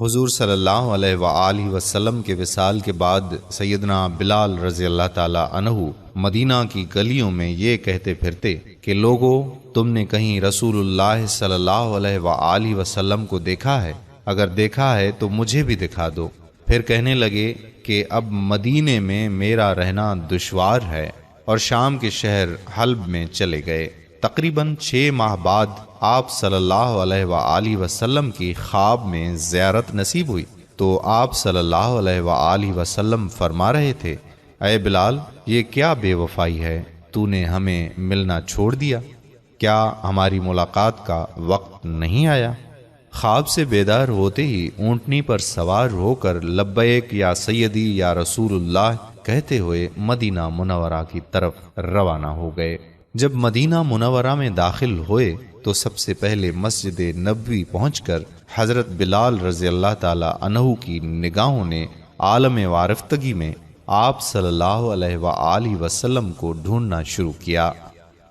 حضور صلی اللہ علیہ وآلہ وسلم کے وصال کے بعد سیدنا بلال رضی اللہ تعالی عنہ مدینہ کی گلیوں میں یہ کہتے پھرتے کہ لوگو، تم نے کہیں رسول اللہ صلی اللہ علیہ وآلہ وسلم کو دیکھا ہے؟ اگر دیکھا ہے تو مجھے بھی دکھا دو۔ پھر کہنے لگے کہ اب مدینے میں میرا رہنا دشوار ہے، اور شام کے شہر حلب میں چلے گئے۔ تقریباً 6 ماہ بعد آپ صلی اللہ علیہ وآلہ وسلم کی خواب میں زیارت نصیب ہوئی تو آپ صلی اللہ علیہ وآلہ وسلم فرما رہے تھے، اے بلال، یہ کیا بے وفائی ہے؟ تو نے ہمیں ملنا چھوڑ دیا، کیا ہماری ملاقات کا وقت نہیں آیا؟ خواب سے بیدار ہوتے ہی اونٹنی پر سوار ہو کر لبیک یا سیدی یا رسول اللہ کہتے ہوئے مدینہ منورہ کی طرف روانہ ہو گئے۔ جب مدینہ منورہ میں داخل ہوئے تو سب سے پہلے مسجد نبوی پہنچ کر حضرت بلال رضی اللہ تعالی عنہ کی نگاہوں نے عالم وارفتگی میں آپ صلی اللہ علیہ وآلہ وسلم کو ڈھونڈنا شروع کیا۔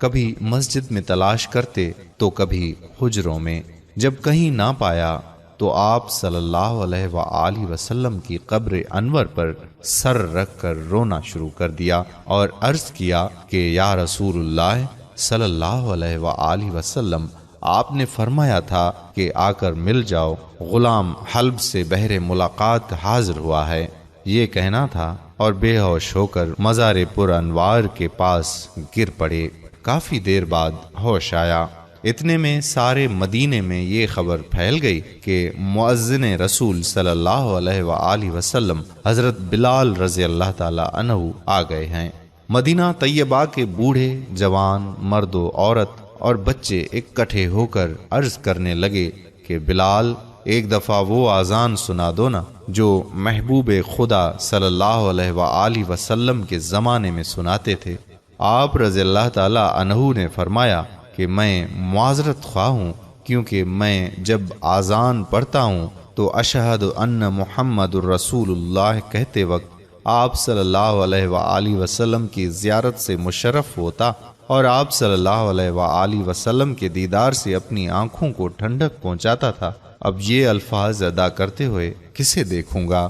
کبھی مسجد میں تلاش کرتے تو کبھی حجروں میں۔ جب کہیں نہ پایا تو آپ صلی اللہ علیہ وآلہ وسلم کی قبر انور پر سر رکھ کر رونا شروع کر دیا اور عرض کیا کہ یا رسول اللہ صلی اللہ علیہ وآلہ وسلم، آپ نے فرمایا تھا کہ آ کر مل جاؤ، غلام حلب سے بہر ملاقات حاضر ہوا ہے۔ یہ کہنا تھا اور بے ہوش ہو کر مزار پر انوار کے پاس گر پڑے۔ کافی دیر بعد ہوش آیا۔ اتنے میں سارے مدینے میں یہ خبر پھیل گئی کہ مؤذن رسول صلی اللہ علیہ وآلہ وسلم حضرت بلال رضی اللہ تعالی عنہ آ گئے ہیں۔ مدینہ طیبہ کے بوڑھے، جوان، مرد و عورت اور بچے اکٹھے ہو کر عرض کرنے لگے کہ بلال، ایک دفعہ وہ اذان سنا دو نا جو محبوب خدا صلی اللہ علیہ وآلہ وسلم کے زمانے میں سناتے تھے۔ آپ رضی اللہ تعالی عنہ نے فرمایا کہ میں معذرت خواہ ہوں، کیونکہ میں جب اذان پڑھتا ہوں تو اشہد ان محمد الرسول اللہ کہتے وقت آپ صلی اللہ علیہ وآلہ وسلم کی زیارت سے مشرف ہوتا اور آپ صلی اللہ علیہ وآلہ وسلم کے دیدار سے اپنی آنکھوں کو ٹھنڈک پہنچاتا تھا۔ اب یہ الفاظ ادا کرتے ہوئے کسے دیکھوں گا؟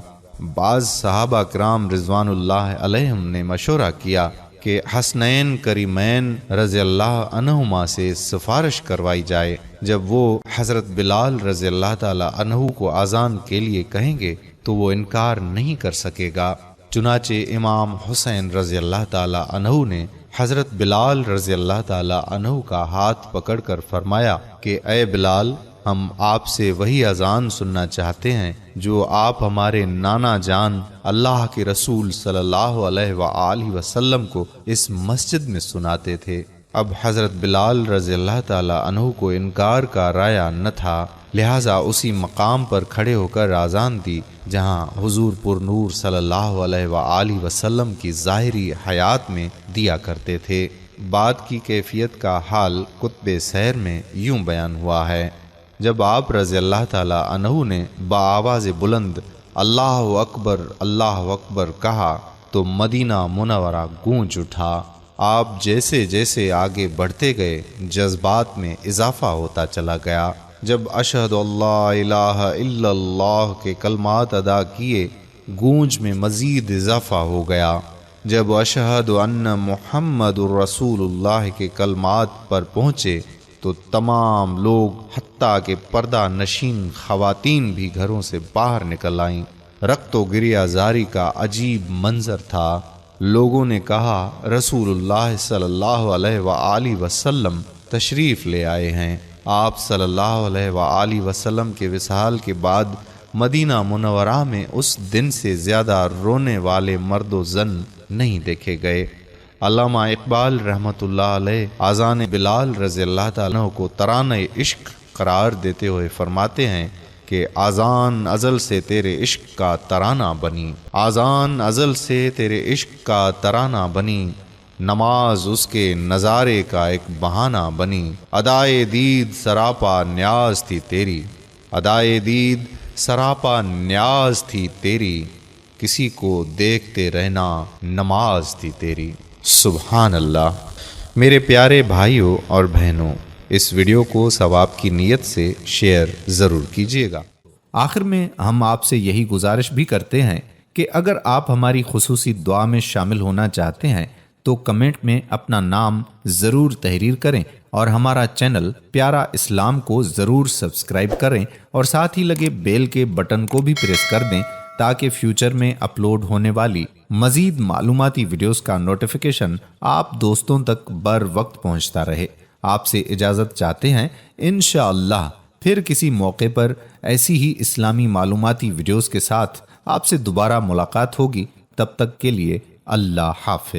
بعض صحابہ کرام رضوان اللہ علیہم نے مشورہ کیا کہ حسنین کریمین رضی اللہ عنہما سے سفارش کروائی جائے، جب وہ حضرت بلال رضی اللہ تعالی عنہ کو اذان کے لیے کہیں گے تو وہ انکار نہیں کر سکے گا۔ چنانچہ امام حسین رضی اللہ تعالی عنہ نے حضرت بلال رضی اللہ تعالی عنہ کا ہاتھ پکڑ کر فرمایا کہ اے بلال، ہم آپ سے وہی اذان سننا چاہتے ہیں جو آپ ہمارے نانا جان اللہ کے رسول صلی اللہ علیہ وآلہ وسلم کو اس مسجد میں سناتے تھے۔ اب حضرت بلال رضی اللہ تعالی عنہ کو انکار کا رایہ نہ تھا، لہٰذا اسی مقام پر کھڑے ہو کر اذان دی جہاں حضور پر نور صلی اللہ علیہ وآلہ وسلم کی ظاہری حیات میں دیا کرتے تھے۔ بات کی کیفیت کا حال کتب سیر میں یوں بیان ہوا ہے، جب آپ رضی اللہ تعالی عنہ نے بآواز بلند اللہ اکبر کہا تو مدینہ منورہ گونج اٹھا۔ آپ جیسے جیسے آگے بڑھتے گئے جذبات میں اضافہ ہوتا چلا گیا۔ جب اشہد اللہ الہ الا اللہ کے کلمات ادا کیے، گونج میں مزید اضافہ ہو گیا۔ جب اشہد ان محمد الرسول اللہ کے کلمات پر پہنچے تو تمام لوگ حتیٰ کہ پردہ نشین خواتین بھی گھروں سے باہر نکل آئیں۔ رقت و گریہ زاری کا عجیب منظر تھا۔ لوگوں نے کہا رسول اللہ صلی اللہ علیہ وآلہ وسلم تشریف لے آئے ہیں۔ آپ صلی اللہ علیہ وآلہ وسلم کے وصال کے بعد مدینہ منورہ میں اس دن سے زیادہ رونے والے مرد و زن نہیں دیکھے گئے۔ علامہ اقبال رحمۃ اللہ علیہ اذان بلال رضی اللہ تعالیٰ کو ترانہ عشق قرار دیتے ہوئے فرماتے ہیں کہ اذان ازل سے تیرے عشق کا ترانہ بنی، اذان ازل سے تیرے عشق کا ترانہ بنی، نماز اس کے نظارے کا ایک بہانہ بنی، ادائے دید سراپا نیاز تھی تیری، ادائے دید سراپا نیاز تھی تیری، کسی کو دیکھتے رہنا نماز تھی تیری۔ سبحان اللہ۔ میرے پیارے بھائیوں اور بہنوں، اس ویڈیو کو ثواب کی نیت سے شیئر ضرور کیجیے گا۔ آخر میں ہم آپ سے یہی گزارش بھی کرتے ہیں کہ اگر آپ ہماری خصوصی دعا میں شامل ہونا چاہتے ہیں تو کمنٹ میں اپنا نام ضرور تحریر کریں اور ہمارا چینل پیارا اسلام کو ضرور سبسکرائب کریں اور ساتھ ہی لگے بیل کے بٹن کو بھی پریس کر دیں تاکہ فیوچر میں اپلوڈ ہونے والی مزید معلوماتی ویڈیوز کا نوٹیفیکیشن آپ دوستوں تک بر وقت پہنچتا رہے۔ آپ سے اجازت چاہتے ہیں، انشاءاللہ پھر کسی موقع پر ایسی ہی اسلامی معلوماتی ویڈیوز کے ساتھ آپ سے دوبارہ ملاقات ہوگی۔ تب تک کے لیے اللہ حافظ۔